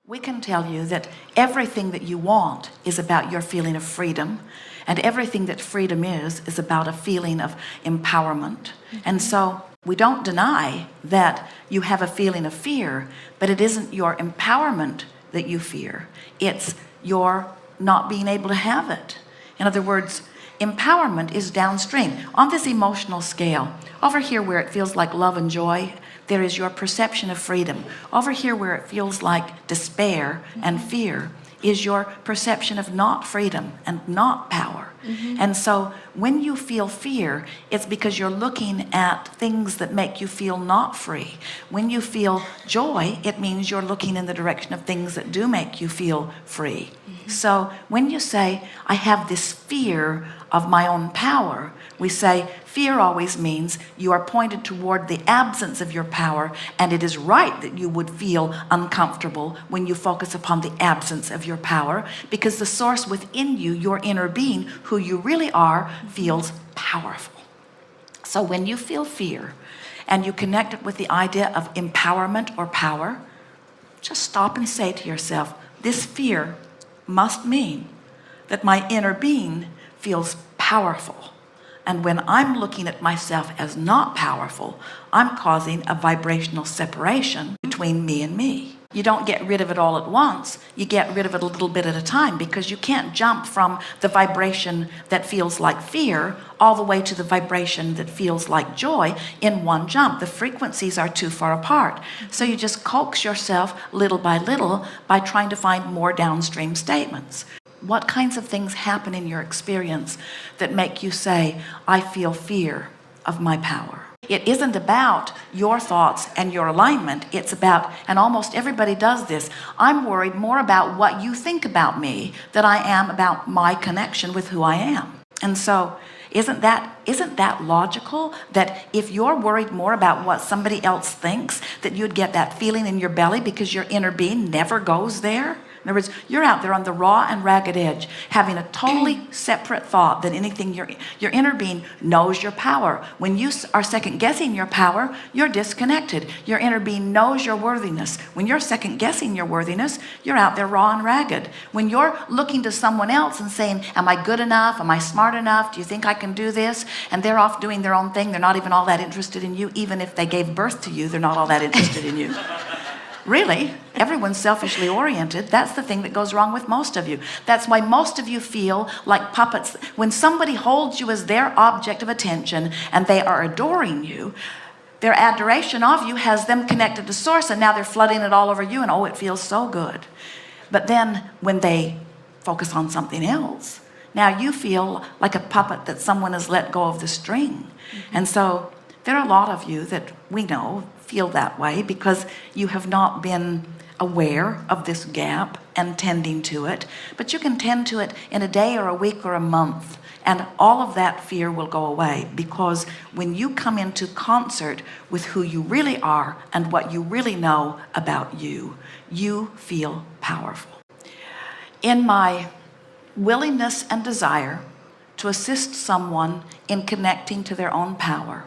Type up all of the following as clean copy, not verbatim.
We can tell you that everything that you want is about your feeling of freedom, and everything that freedom is about a feeling of empowerment. And so we don't deny that you have a feeling of fear, but it isn't your empowerment that you fear. It's your not being able to have it. In other words, empowerment is downstream. On this emotional scale, over here where it feels like love and joy, there is your perception of freedom. Over here where it feels like despair and fear is your perception of not freedom and not power. And so when you feel fear, it's because you're looking at things that make you feel not free. When you feel joy, it means you're looking in the direction of things that do make you feel free. So when you say, I have this fear of my own power, we say fear always means you are pointed toward the absence of your power, and it is right that you would feel uncomfortable when you focus upon the absence of your power, because the source within you, your inner being, who you really are, feels powerful. So when you feel fear and you connect it with the idea of empowerment or power, just stop and say to yourself, this fear must mean that my inner being feels powerful. And when I'm looking at myself as not powerful, I'm causing a vibrational separation between me and me. You don't get rid of it all at once. You get rid of it a little bit at a time, because you can't jump from the vibration that feels like fear all the way to the vibration that feels like joy in one jump. The frequencies are too far apart. So you just coax yourself little by trying to find more downstream statements. What kinds of things happen in your experience that make you say, I feel fear of my power? It isn't about your thoughts and your alignment. It's about, and almost everybody does this, I'm worried more about what you think about me than I am about my connection with who I am. And so isn't that logical, that if you're worried more about what somebody else thinks, that you'd get that feeling in your belly because your inner being never goes there? In other words, you're out there on the raw and ragged edge, having a totally separate thought than anything. Your inner being knows your power. When you are second guessing your power, you're disconnected. Your inner being knows your worthiness. When you're second guessing your worthiness, you're out there raw and ragged. When you're looking to someone else and saying, am I good enough? Am I smart enough? Do you think I can do this? And they're off doing their own thing. They're not even all that interested in you. Even if they gave birth to you, they're not all that interested in you. Really, everyone's selfishly oriented. That's the thing that goes wrong with most of you. That's why most of you feel like puppets. When somebody holds you as their object of attention and they are adoring you, their adoration of you has them connected to source, and now they're flooding it all over you, and oh, it feels so good. But then when they focus on something else, now you feel like a puppet that someone has let go of the string. And so there are a lot of you that we know feel that way because you have not been aware of this gap and tending to it. But you can tend to it in a day or a week or a month, and all of that fear will go away, because when you come into concert with who you really are and what you really know about you, you feel powerful. In my willingness and desire to assist someone in connecting to their own power,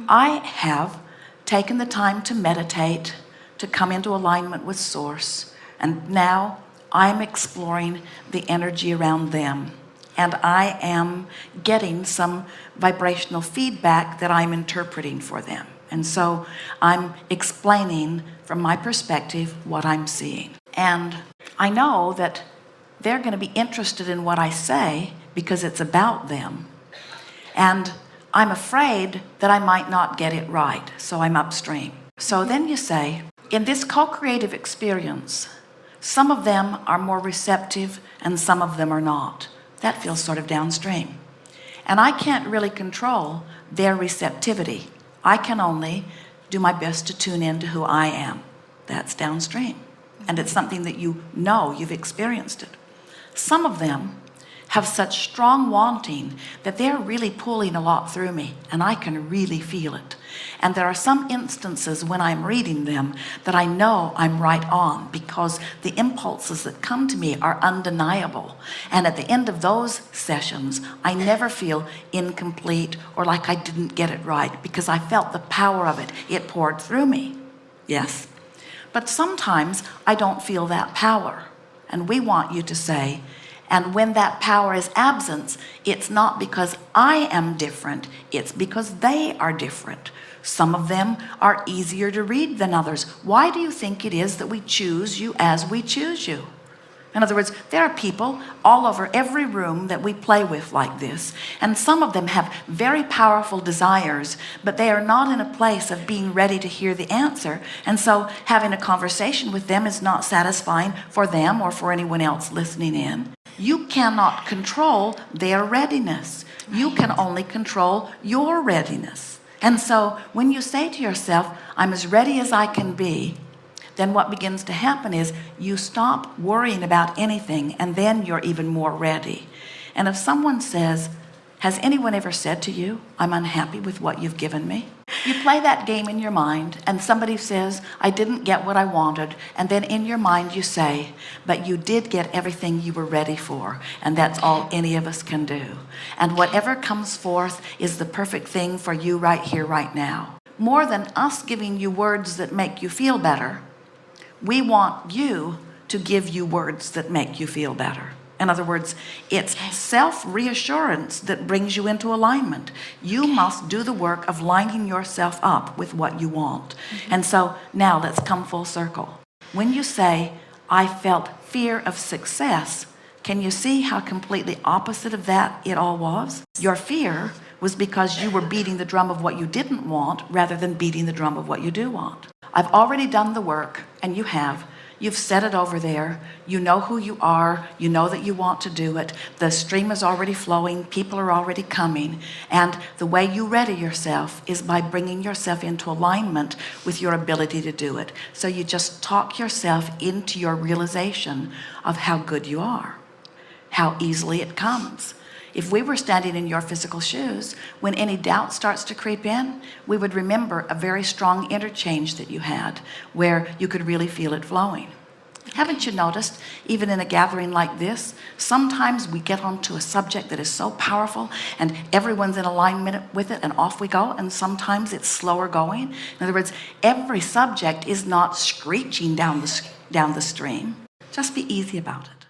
I have taken the time to meditate, to come into alignment with source, and now I'm exploring the energy around them, and I am getting some vibrational feedback that I'm interpreting for them. And so I'm explaining from my perspective what I'm seeing, and I know that they're going to be interested in what I say because it's about them, and I'm afraid that I might not get it right, so I'm upstream. So then you say, in this co-creative experience, some of them are more receptive and some of them are not. That feels sort of downstream. And I can't really control their receptivity. I can only do my best to tune in to who I am. That's downstream. And it's something that you know, you've experienced it. Some of them have such strong wanting that they're really pulling a lot through me, and I can really feel it. And there are some instances when I'm reading them that I know I'm right on, because the impulses that come to me are undeniable. And at the end of those sessions, I never feel incomplete or like I didn't get it right, because I felt the power of it. It poured through me. Yes. But sometimes I don't feel that power. And we want you to say, and when that power is absent, it's not because I am different, it's because they are different. Some of them are easier to read than others. Why do you think it is that we choose you as we choose you? In other words, there are people all over every room that we play with like this, and some of them have very powerful desires, but they are not in a place of being ready to hear the answer, and so having a conversation with them is not satisfying for them or for anyone else listening in. You cannot control their readiness. You can only control your readiness. And so when you say to yourself, I'm as ready as I can be, then what begins to happen is you stop worrying about anything, and then you're even more ready. And if someone says, has anyone ever said to you, I'm unhappy with what you've given me? You play that game in your mind, and somebody says, I didn't get what I wanted, and then in your mind you say, but you did get everything you were ready for, and that's all any of us can do. And whatever comes forth is the perfect thing for you right here, right now. More than us giving you words that make you feel better, we want you to give you words that make you feel better. In other words, it's self-reassurance that brings you into alignment. You must do the work of lining yourself up with what you want. And so now let's come full circle. When you say, I felt fear of success, can you see how completely opposite of that it all was? Your fear was because you were beating the drum of what you didn't want rather than beating the drum of what you do want. I've already done the work, and you have. You've set it over there. You know who you are. You know that you want to do it. The stream is already flowing. People are already coming. And the way you ready yourself is by bringing yourself into alignment with your ability to do it. So you just talk yourself into your realization of how good you are, how easily it comes. If we were standing in your physical shoes, when any doubt starts to creep in, we would remember a very strong interchange that you had where you could really feel it flowing. Haven't you noticed, even in a gathering like this, sometimes we get onto a subject that is so powerful and everyone's in alignment with it and off we go, and sometimes it's slower going. In other words, every subject is not screeching down the stream. Just be easy about it.